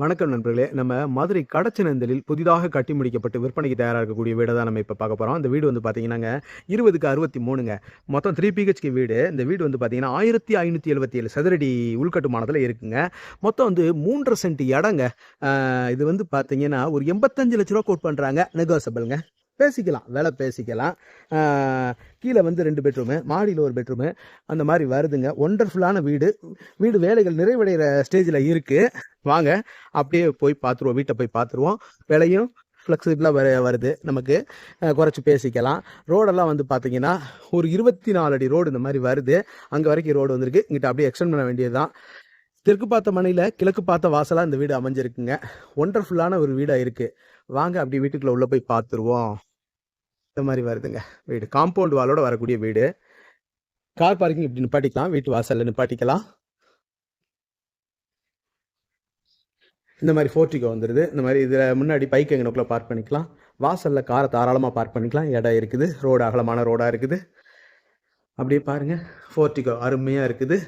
வணக்கம் நண்பர்களே. நம்ம மதுரை கடச்சனந்தலில் புதிதாக கட்டி முடிக்கப்பட்டு விற்பனைக்கு தயாரா இருக்கக்கூடிய வீட தான் நம்ம இப்ப பார்க்க போறோம். இந்த வீடு வந்து பார்த்தீங்கன்னாங்க 20க்கு 63ங்க. மொத்தம் 3 பிஹெச்கே வீடு. இந்த வீடு வந்து பார்த்தீங்கன்னா 1577 சதுரடி உள்கட்டுமானத்துல இருக்குங்க. மொத்தம் வந்து 3 1/2 சென்ட் இடங்க. இது வந்து பார்த்தீங்கன்னா ஒரு 85 லட்ச ரூவா கோட் பண்றாங்க. நெகோசியபிள்ங்க. பேசிக்கலாம், விலை பேசிக்கலாம். கீழே வந்து 2 பெட்ரூமு, மாடியில் ஒரு பெட்ரூமு, அந்த மாதிரி வருதுங்க. ஒண்டர்ஃபுல்லான வீடு. வீடு வேலைகள் நிறைவடைகிற ஸ்டேஜில் இருக்குது. வாங்க அப்படியே போய் பார்த்துருவோம், வீட்டை போய் பார்த்துருவோம். விலையும் ஃப்ளெக்சிபிளாக வருது நமக்கு. குறைச்சி பேசிக்கலாம். ரோடெல்லாம் வந்து பார்த்தீங்கன்னா ஒரு 24 அடி ரோடு இந்த மாதிரி வருது. அங்கே வரைக்கும் ரோடு வந்திருக்கு. இங்கிட்ட அப்படியே எக்ஸ்டெண்ட் பண்ண வேண்டியது தான். தெற்கு பார்த்த மனையில் கிழக்கு பார்த்த வாசலாக இந்த வீடு அமைஞ்சிருக்குங்க. ஒண்டர்ஃபுல்லான ஒரு வீடாக இருக்குது. வாங்க அப்படி வீட்டுக்குள்ளே உள்ளே போய் பார்த்துருவோம். இந்த மாதிரி வருதுங்க வீடு. காம்பவுண்ட் வாலோட வரக்கூடிய வீடு. கார் பார்க்கிங் இப்படி நிப்பாட்டிக்கலாம், வீட்டு வாசலில் நிப்பாட்டிக்கலாம். இந்த மாதிரி போர்ட்டிகோ வந்துடுது. இந்த மாதிரி இதில் முன்னாடி பைக் எங்கனக்குள்ள பார்க் பண்ணிக்கலாம். வாசலில் காரை தாராளமாக பார்க் பண்ணிக்கலாம். இடம் இருக்குது. ரோடு அகலமான ரோடாக இருக்குது. அப்படியே பாருங்கள், போர்ட்டிகோ அருமையாக இருக்குது.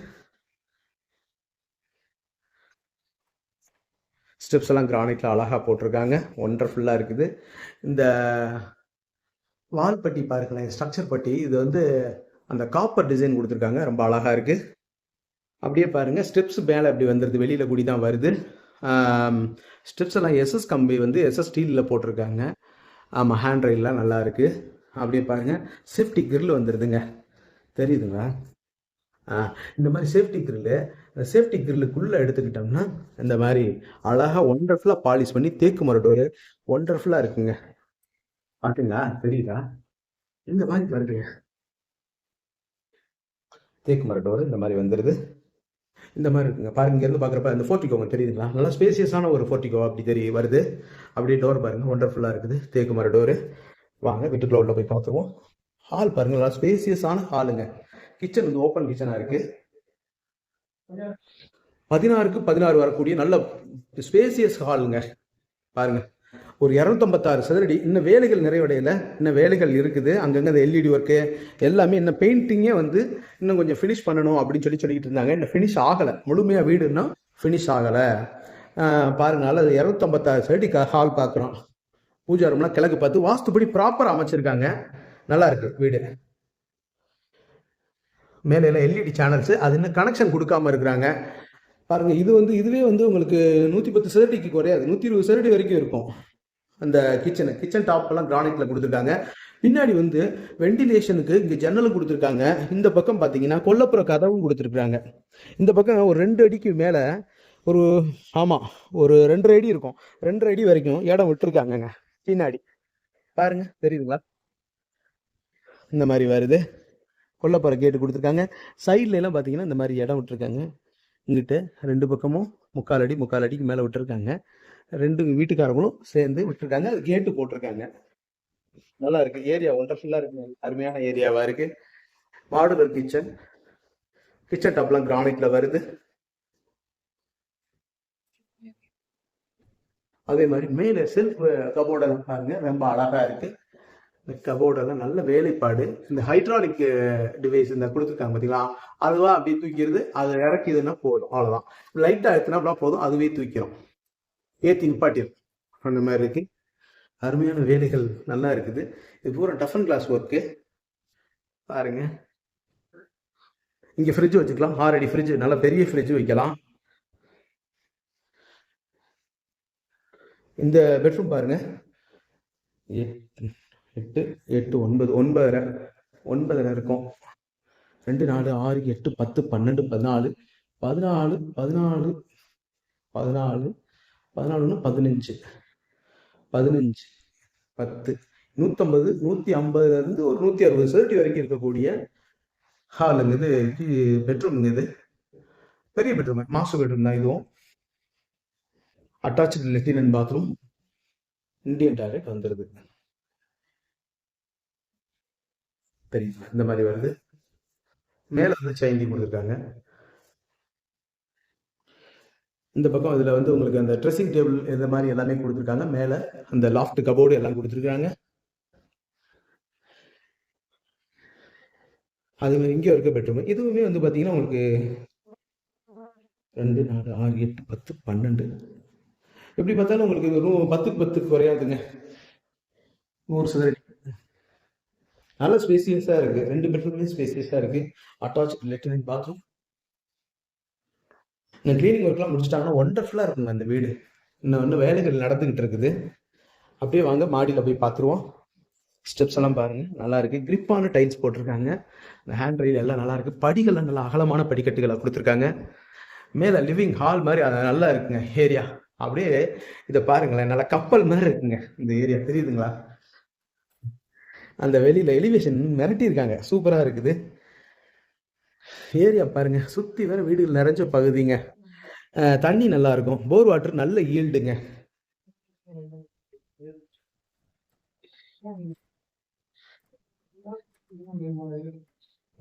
ஸ்டெப்ஸ் எல்லாம் கிரானைட்டில் அழகாக போட்டிருக்காங்க. ஒண்டர்ஃபுல்லாக இருக்குது. இந்த வால் பட்டி பாருங்களேன், ஸ்ட்ரக்சர் பட்டி. இது வந்து அந்த காப்பர் டிசைன் கொடுத்துருக்காங்க. ரொம்ப அழகாக இருக்குது. அப்படியே பாருங்கள், ஸ்டெப்ஸ் மேலே அப்படி வந்துடுது. வெளியில் கூடி தான் வருது. ஸ்டெப்ஸ் எல்லாம் எஸ்எஸ் கம்பி வந்து எஸ்எஸ் ஸ்டீலில் போட்டிருக்காங்க. ஆமாம், ஹேண்ட் ரெயில்லாம் நல்லா இருக்குது. அப்படியே பாருங்கள், சேஃப்டி கிரில் வந்துடுதுங்க. தெரியுதுங்களா? இந்த மாதிரி சேஃப்டி கிரில்லு. இந்த சேஃப்டி கிரில்லுக்குள்ளே எடுத்துக்கிட்டோம்னா இந்த மாதிரி அழகாக ஒண்டர்ஃபுல்லாக பாலிஷ் பண்ணி தேக்கு மர டோரு ஒண்டர்ஃபுல்லாக இருக்குங்க. பார்த்தீங்களா? தெரியுதா? இந்த மாதிரி வருதுங்க. தேக்கு மர டோரு இந்த மாதிரி வந்துடுது. இந்த மாதிரி இருக்குங்க. பாருங்க, இங்கேருந்து பார்க்குறப்ப இந்த ஃபோர்ட்டிகோங்க தெரியுதுங்களா? நல்லா ஸ்பேசியஸான ஒரு ஃபோர்ட்டிகோ அப்படி வருது. அப்படியே டோர் பாருங்கள், ஒண்டர்ஃபுல்லாக இருக்குது. தேக்கு மர டோரு. வாங்க வீட்டுக்குள்ள உள்ள போய் பார்த்துருவோம். ஹால் பாருங்க, நல்லா ஸ்பேசியஸான ஹாலுங்க. கிச்சன் வந்து ஓப்பன் கிச்சனாக இருக்குது. 16க்கு 16 வரக்கூடிய நல்ல ஸ்பேசியஸ் ஹாலுங்க. பாருங்க, ஒரு 256 சதுரடி. இன்னும் வேலைகள் நிறைவடையலை, இன்னும் வேலைகள் இருக்குது. அங்கங்கே அந்த எல்இடி ஒர்க்கு எல்லாமே, இன்னும் பெயிண்டிங்கே வந்து இன்னும் கொஞ்சம் ஃபினிஷ் பண்ணணும் அப்படின்னு சொல்லிக்கிட்டு இருந்தாங்க. இன்னும் ஃபினிஷ் ஆகலை. முழுமையாக வீடுன்னா ஃபினிஷ் ஆகலை. பாருங்கனால அது 256 சதுரடி ஹால் பார்க்குறோம். பூஜா ரூம்லாம் கிழக்கு பார்த்து வாஸ்துப்படி ப்ராப்பராக அமைச்சிருக்காங்க. நல்லா இருக்கு வீடு. மேலே எல்லாம் எல்இடி சேனல்ஸு, அது இன்னும் கனெக்ஷன் கொடுக்காம இருக்கிறாங்க. பாருங்கள், இதுவே வந்து உங்களுக்கு 110 சதுரடிக்கு குறையாது. 120 சதுரடி வரைக்கும் இருக்கும். அந்த கிச்சன் டாப்லாம் கிரானைட்டில் கொடுத்துருக்காங்க. பின்னாடி வந்து வெண்டிலேஷனுக்கு இங்கே ஜன்னலும் கொடுத்துருக்காங்க. இந்த பக்கம் பார்த்தீங்கன்னா கொல்லப்புற கதவும் கொடுத்துருக்குறாங்க. இந்த பக்கம் ஒரு 2 அடிக்கு மேலே ஒரு ஒரு 2.5 அடி இருக்கும். 2.5 அடி வரைக்கும் இடம் விட்டுருக்காங்கங்க பின்னாடி. பாருங்க, தெரியுதுங்களா? இந்த மாதிரி வருது. கொல்லப்புற கேட்டு கொடுத்துருக்காங்க. சைட்ல எல்லாம் பார்த்தீங்கன்னா இந்த மாதிரி இடம் விட்டுருக்காங்க. இங்கிட்ட 2 பக்கமும் 3/4 அடிக்கு மேலே விட்டுருக்காங்க. 2 வீட்டுக்காரங்களும் சேர்ந்து விட்டுருக்காங்க. அது கேட்டு போட்டிருக்காங்க. நல்லா இருக்கு. ஏரியா ஒண்டர்ஃபுல்லா இருக்கு. அருமையான ஏரியாவா இருக்கு. மாடுலர் கிச்சன் டாப்லாம் கிரானைட்ல வருது. அதே மாதிரி மேலே செல்ஃப் கபோர்டெல்லாம் பாருங்க, ரொம்ப அழகா இருக்கு. இந்த கபோர்டெல்லாம் நல்ல வேலைப்பாடு. இந்த ஹைட்ராலிக் டிவைஸ் இந்த கொடுத்துருக்காங்க பார்த்தீங்களா, அதுவா அப்படியே தூக்கிறது. அதை இறக்கிதுன்னா போதும், அவ்வளோதான். லைட்டாக எடுத்துனா போதும், அதுவே தூக்கிறோம். ஏற்றி நிப்பாட்டிடும். அந்த மாதிரி இருக்கு. அருமையான வேலைகள் நல்லா இருக்குது. இது பூரா டஃபன் கிளாஸ் ஒர்க்கு. பாருங்க, இங்கே ஃப்ரிட்ஜ் வச்சுக்கலாம். 6 அடி ஃப்ரிட்ஜ், நல்ல பெரிய ஃப்ரிட்ஜ் வைக்கலாம். இந்த பெட்ரூம் பாருங்க, 8 8 9 9 இருக்கும். 2 4 6 8 10 12 14 14 14 14 14 15 15 10 150 150 இருந்து ஒரு 160 சதுரடி வரைக்கும் இருக்கக்கூடிய ஹாலுங்க. இது பெட்ரூம்ங்க. இது பெரிய பெட்ரூம், மாஸ்டர் பெட்ரூம் தான். இதுவும் அட்டாச்சு லெட்டின் அண்ட் பாத்ரூம், இந்தியன் டாய்லெட் வந்துடுது. தெரியுது, இந்த மாதிரி வருது. மேலே வந்து சைந்தி கொடுத்துருக்காங்க. இந்த பக்கம் இதில் வந்து உங்களுக்கு அந்த ட்ரெஸ்ஸிங் டேபிள் இந்த மாதிரி எல்லாமே கொடுத்துருக்காங்க. மேலே அந்த லாஃப்ட் கபோர்டு எல்லாம் கொடுத்துருக்காங்க. அதே மாதிரி இங்கே இருக்க பெட்ரூம் இதுவுமே வந்து பார்த்தீங்கன்னா உங்களுக்கு 2 4 6 8 10 12 எப்படி பார்த்தாலும் உங்களுக்கு இது ரூம் 10க்கு 10 குறையாதுங்க. 100 சதுரடி. நல்ல ஸ்பேசியஸாக இருக்குது. 2 பெட்ரூம்லேயும் ஸ்பேசியஸாக இருக்குது. அட்டாச் லெட்டின் பாத்ரூம். இந்த க்ளீனிங் ஒர்க்லாம் முடிச்சிட்டாங்கன்னா ஒண்டர்ஃபுல்லாக இருக்குங்க அந்த வீடு. இன்னும் வேலைகள் நடந்துக்கிட்டு இருக்குது. அப்படியே வாங்க மாடியில் போய் பார்த்துருவோம். ஸ்டெப்ஸ் எல்லாம் பாருங்கள், நல்லா இருக்குது. கிரிப்பான டைல்ஸ் போட்டிருக்காங்க. இந்த ஹேண்ட் ரெயில் எல்லாம் நல்லா இருக்குது. படிகள்லாம் நல்லா அகலமான படிக்கட்டுகளை கொடுத்துருக்காங்க. மேலே லிவிங் ஹால் மாதிரி அது நல்லா இருக்குங்க ஏரியா. அப்படியே இதை பாருங்களேன், நல்லா கப்பல் மாதிரி இருக்குங்க இந்த ஏரியா, தெரியுதுங்களா? அந்த வெளியில் எலிவேஷன் மிரட்டியிருக்காங்க, சூப்பராக இருக்குது. ஏரியா பாருங்க, சுற்றி வேற வீடுகள் நிறைஞ்ச பகுதிங்க. தண்ணி நல்லா இருக்கும். போர் வாட்டர் நல்ல ஈல்டுங்க.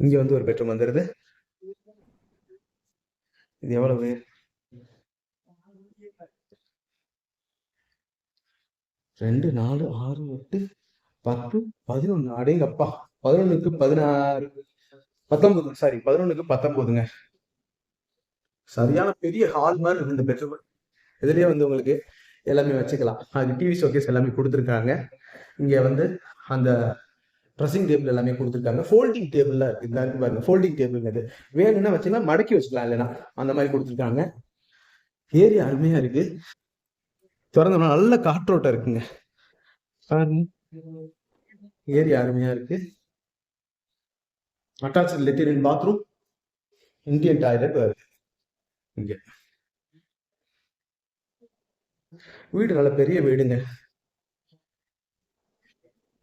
இங்க வந்து ஒரு பெட்ரூம் வந்துருது. இது எவ்வளவு? 2, 4, 6, 8, 10, 11. அடேங்கப்பா, 11க்கு 16, 19. சாரி, 11க்கு 19ங்க. சரியான பெரிய ஹால் மாதிரி இருக்கு இந்த பெட்ரூம். இதுலயே வந்து உங்களுக்கு எல்லாமே வச்சுக்கலாம். அது டிவி ஷோகேஸ் எல்லாமே கொடுத்துருக்காங்க. இங்க வந்து அந்த ட்ரெஸ்ஸிங் டேபிள் எல்லாமே கொடுத்துருக்காங்க. ஃபோல்டிங் டேபிள்லாம் இருக்கு. இந்த பாருங்க, ஃபோல்டிங் டேபிள். இது வேணும்னா வச்சுக்கலாம், மடக்கி வச்சுக்கலாம், இல்லைன்னா அந்த மாதிரி கொடுத்துருக்காங்க. ஏரியா அருமையா இருக்கு. திறந்தோம்னா நல்ல காற்றோட்டம் இருக்குங்க. ஏரியா அருமையா இருக்கு. அட்டாச் லெட்டின் பாத்ரூம், இந்தியன் டாய்லெட் வருது இங்க. வீடு நல்ல பெரிய வீடுங்க.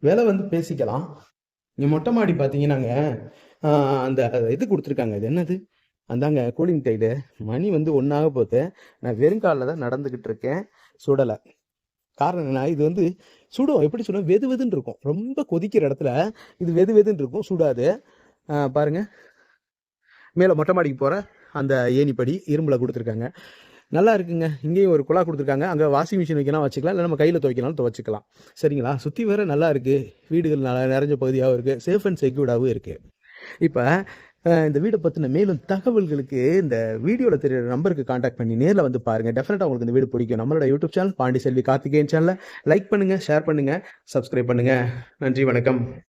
விலை வந்து பேசிக்கலாம். இங்க மொட்டை மாடி பார்த்தீங்கன்னாங்க, அந்த இது கொடுத்துருக்காங்க. இது என்னது? அந்தாங்க கூலிங் டைடு. மணி வந்து 1 போது. நான் வெறுங்காலில் தான் நடந்துக்கிட்டு இருக்கேன். சுடலை. காரணம் என்ன? இது வந்து சுடும். எப்படி சுடும்? வெது வெதுன்னு இருக்கும். ரொம்ப கொதிக்கிற இடத்துல இது வெது வெதுன்னு இருக்கும், சுடாது. பாருங்க, மேலே மொட்டை மாடிக்கு போகிற அந்த ஏணிப்படி இரும்பில் கொடுத்துருக்காங்க. நல்லா இருக்குங்க. இங்கேயும் ஒரு குழா கொடுத்துருக்காங்க. அங்கே வாஷிங் மிஷின் வைக்கலாம், வச்சுக்கலாம். இல்லை நம்ம கையில் துவைக்கனாலும் துவைச்சிக்கலாம். சரிங்களா? சுற்றி வேற நல்லா இருக்குது. வீடுகள் நல்லா நிறைஞ்ச பகுதியாகவும் இருக்குது. சேஃப் அண்ட் செக்யூர்டாகவும் இருக்குது. இப்போ இந்த வீடை பற்றின மேலும் தகவல்களுக்கு இந்த வீடியோவில் தெரியுற நம்பருக்கு காண்டாக்ட் பண்ணி நேரில் வந்து பாருங்கள். டெஃபினட்டாக உங்களுக்கு இந்த வீடு பிடிக்கும். நம்மளோட யூடியூப் சேனல் பாண்டி செல்வி கார்த்திகேயன் சேனலை லைக் பண்ணுங்கள், ஷேர் பண்ணுங்கள், சப்ஸ்கிரைப் பண்ணுங்கள். நன்றி, வணக்கம்.